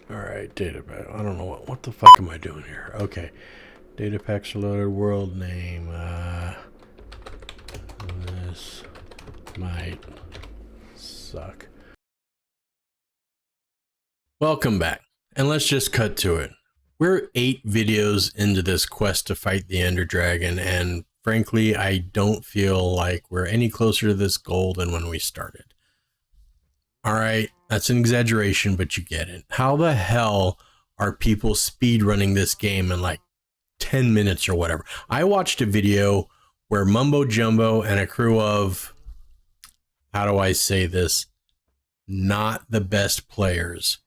All right, data pack. I don't know what the fuck am I doing here? Okay, data packs are loaded. World name. This might suck. Welcome back, and let's just cut to it. We're 8 videos into this quest to fight the Ender Dragon, and frankly, I don't feel like we're any closer to this goal than when we started. All right, that's an exaggeration, but you get it. How the hell are people speedrunning this game in like 10 minutes or whatever? I watched a video where Mumbo Jumbo and a crew of, how do I say this, not the best players.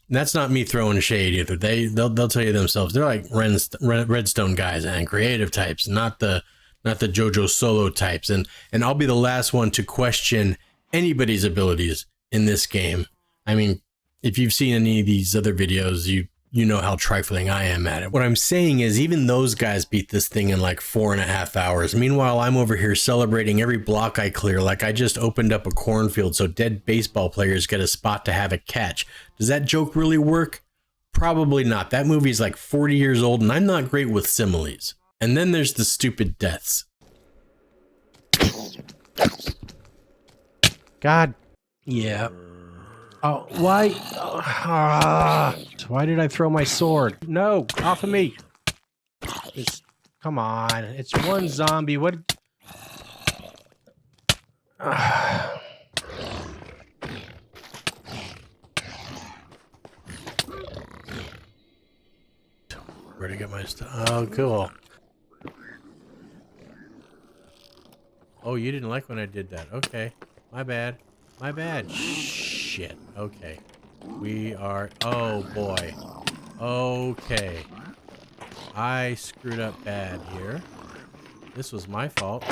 And that's not me throwing shade either. They'll tell you themselves. They're like redstone guys and creative types, not the Jojosolos types. And I'll be the last one to question anybody's abilities in this game. I mean, if you've seen any of these other videos, you know how trifling I am at it. What I'm saying is even those guys beat this thing in like 4.5 hours. Meanwhile, I'm over here celebrating every block I clear like I just opened up a cornfield so dead baseball players get a spot to have a catch. Does that joke really work? Probably not. That movie's like 40 years old and I'm not great with similes. And then there's the stupid deaths. God. Yeah. Oh, why? Why did I throw my sword? No, off of me. Come on. It's one zombie. What? Where to get my stuff? Oh, cool. Oh, you didn't like when I did that. Okay. My bad. My bad. Shit. Okay. We are... Oh, boy. Okay. I screwed up bad here. This was my fault.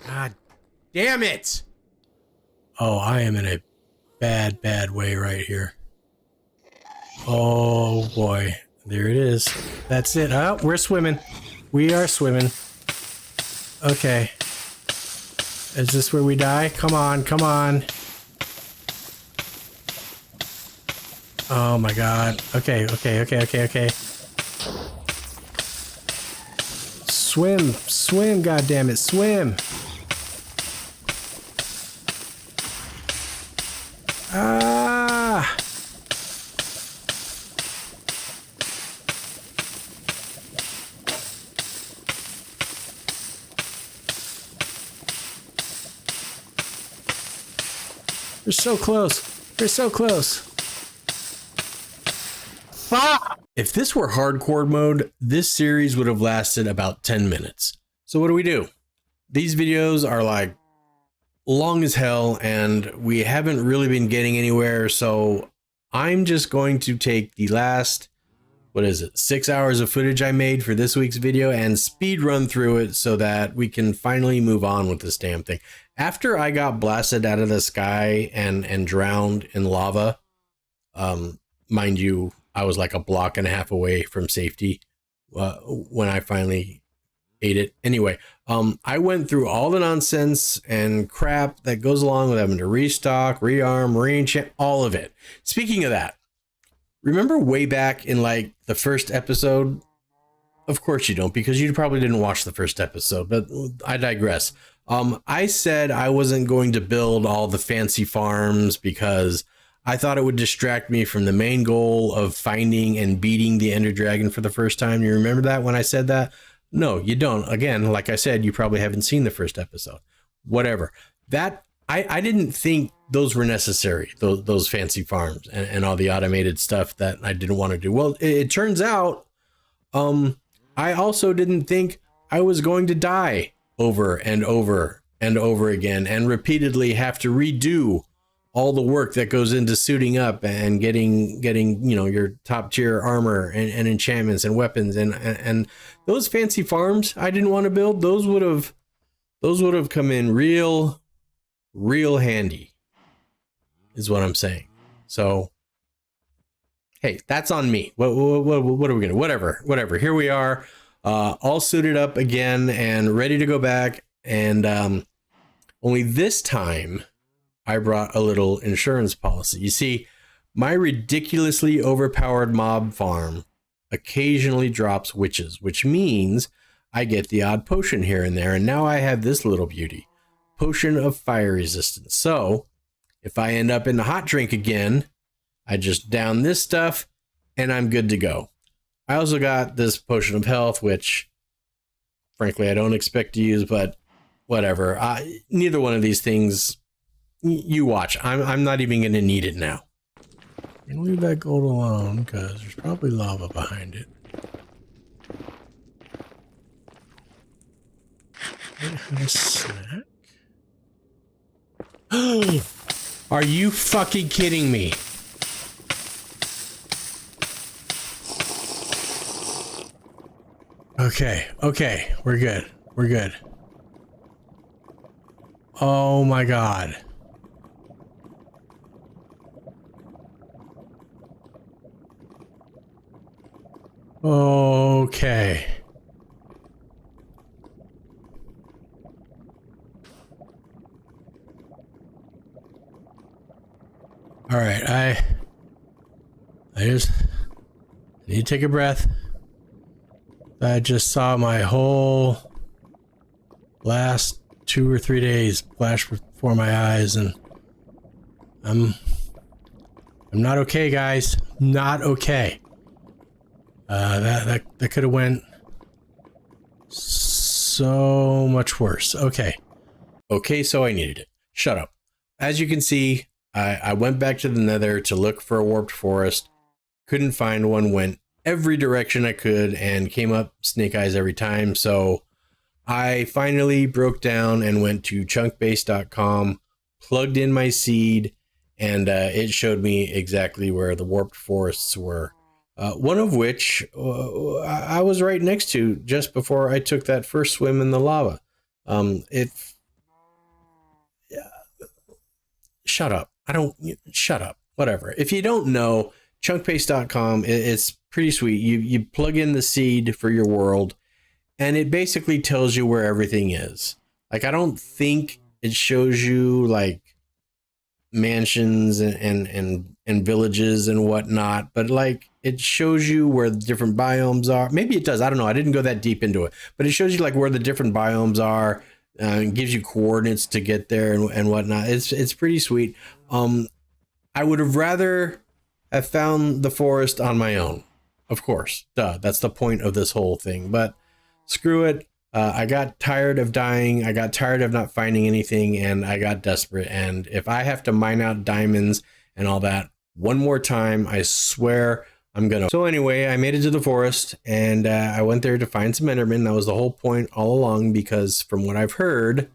God damn it! Oh, I am in a bad, bad way right here. Oh, boy. There it is. That's it. Oh, we're swimming. We are swimming. Okay. Is this where we die? Come on, come on. Oh my god. Okay. Swim, goddammit, swim. Ah! We're so close. We're so close. Ah! If this were hardcore mode, this series would have lasted about 10 minutes. So what do? These videos are like long as hell and we haven't really been getting anywhere. So I'm just going to take the last, 6 hours of footage I made for this week's video and speed run through it so that we can finally move on with this damn thing. After I got blasted out of the sky and drowned in lava, mind you, I was like a block and a half away from safety when I finally ate it. Anyway, I went through all the nonsense and crap that goes along with having to restock, rearm, re-enchant, all of it. Speaking of that, remember way back in like the first episode? Of course you don't, because you probably didn't watch the first episode, but I digress. I said I wasn't going to build all the fancy farms because I thought it would distract me from the main goal of finding and beating the Ender Dragon for the first time. You remember that when I said that? No, you don't. Again, like I said, you probably haven't seen the first episode. Whatever. That I didn't think those were necessary, those fancy farms and all the automated stuff that I didn't want to do. Well, it turns out I also didn't think I was going to die over and over and over again and repeatedly have to redo all the work that goes into suiting up and getting your top tier armor and enchantments and weapons and those fancy farms I didn't want to build. Those would have come in real handy is what I'm saying. So hey, that's on me. What are we gonna, whatever. Here we are, all suited up again and ready to go back. And Only this time, I brought a little insurance policy. You see, my ridiculously overpowered mob farm occasionally drops witches, which means I get the odd potion here and there. And now I have this little beauty, potion of fire resistance. So if I end up in the hot drink again, I just down this stuff and I'm good to go. I also got this potion of health, which frankly, I don't expect to use, but whatever. Neither one of these things, you watch. I'm not even going to need it now. And leave that gold alone because there's probably lava behind it. Have a snack? Are you fucking kidding me? Okay, we're good. We're good. Oh my god. Okay. All right, I just need to take a breath. I just saw my whole last 2 or 3 days flash before my eyes, and I'm not okay, guys. Not okay. That could have went so much worse. Okay, so I needed it. Shut up. As you can see, I went back to the Nether to look for a warped forest. Couldn't find one. Went every direction I could and came up snake eyes every time. So I finally broke down and went to chunkbase.com, plugged in my seed, and it showed me exactly where the warped forests were. One of which I was right next to just before I took that first swim in the lava. Shut up. Shut up. Whatever. If you don't know, chunkbase.com, it's pretty sweet. You plug in the seed for your world, and it basically tells you where everything is. Like, I don't think it shows you like mansions and villages and whatnot, but like it shows you where the different biomes are. Maybe it does. I don't know. I didn't go that deep into it, but it shows you like where the different biomes are. And gives you coordinates to get there and whatnot. It's pretty sweet. I would have rather have found the forest on my own. Of course, duh. That's the point of this whole thing. But screw it. I got tired of dying. I got tired of not finding anything, and I got desperate. And if I have to mine out diamonds and all that one more time, I swear I'm gonna. So anyway, I made it to the forest, and I went there to find some Endermen. That was the whole point all along, because from what I've heard,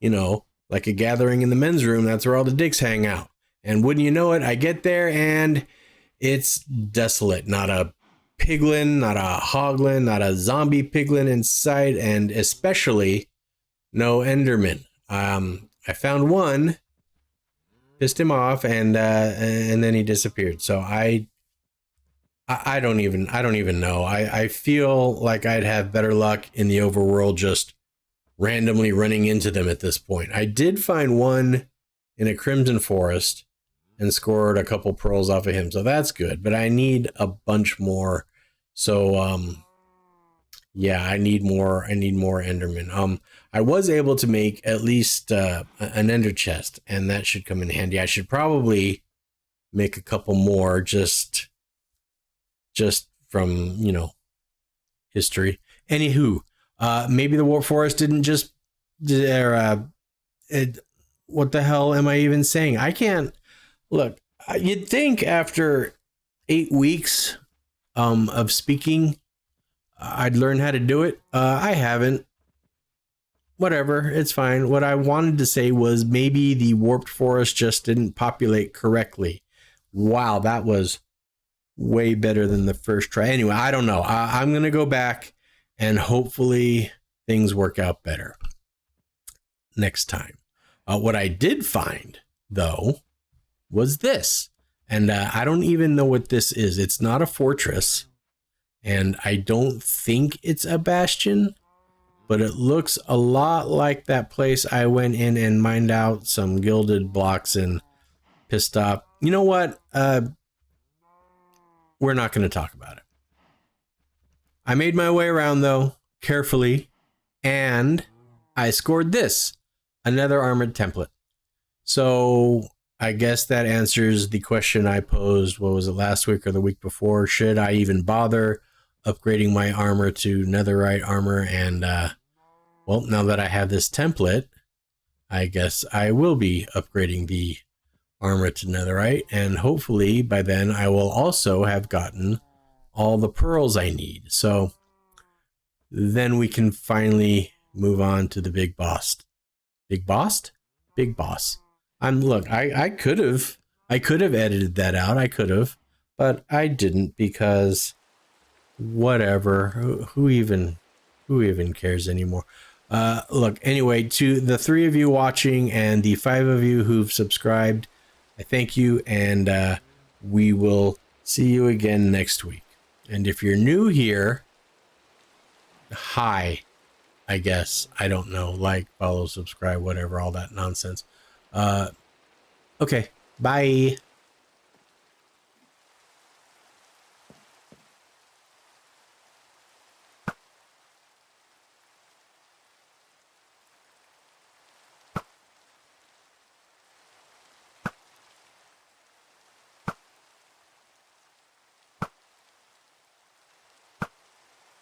you know, like a gathering in the men's room, that's where all the dicks hang out. And wouldn't you know it, I get there and it's desolate. Not a piglin, not a hoglin, not a zombie piglin in sight, and especially no Enderman. I found one, pissed him off, and then he disappeared. So I don't even know. I feel like I'd have better luck in the overworld just randomly running into them at this point. I did find one in a crimson forest and scored a couple pearls off of him, so that's good, but I need a bunch more. So yeah, I need more Endermen. I was able to make at least an ender chest, and that should come in handy. I should probably make a couple more just from, you know, history. Anywho, maybe the warped forest didn't just what the hell am I even saying? I can't look. You'd think after 8 weeks of speaking, I'd learn how to do it. I haven't. Whatever, it's fine. What I wanted to say was maybe the warped forest just didn't populate correctly. Wow, that was way better than the first try. Anyway, I don't know. I'm going to go back and hopefully things work out better next time. What I did find, though, was this. And I don't even know what this is. It's not a fortress. And I don't think it's a bastion. but it looks a lot like that place I went in and mined out some gilded blocks and pissed off. You know what? We're not going to talk about it. I made my way around though, carefully, and I scored this, another armored template. So I guess that answers the question I posed, what was it, last week or the week before? Should I even bother upgrading my armor to netherite armor? And well, now that I have this template, I guess I will be upgrading the armor to netherite, and hopefully by then I will also have gotten all the pearls I need. So then we can finally move on to the big boss. Big boss? Big boss. Look, I could have edited that out. I could have, but I didn't because whatever. Who even cares anymore? Look, anyway, to the 3 of you watching and the 5 of you who've subscribed, I thank you, and we will see you again next week. And if you're new here, hi, I guess. I don't know. Like, follow, subscribe, whatever, all that nonsense. Okay, bye.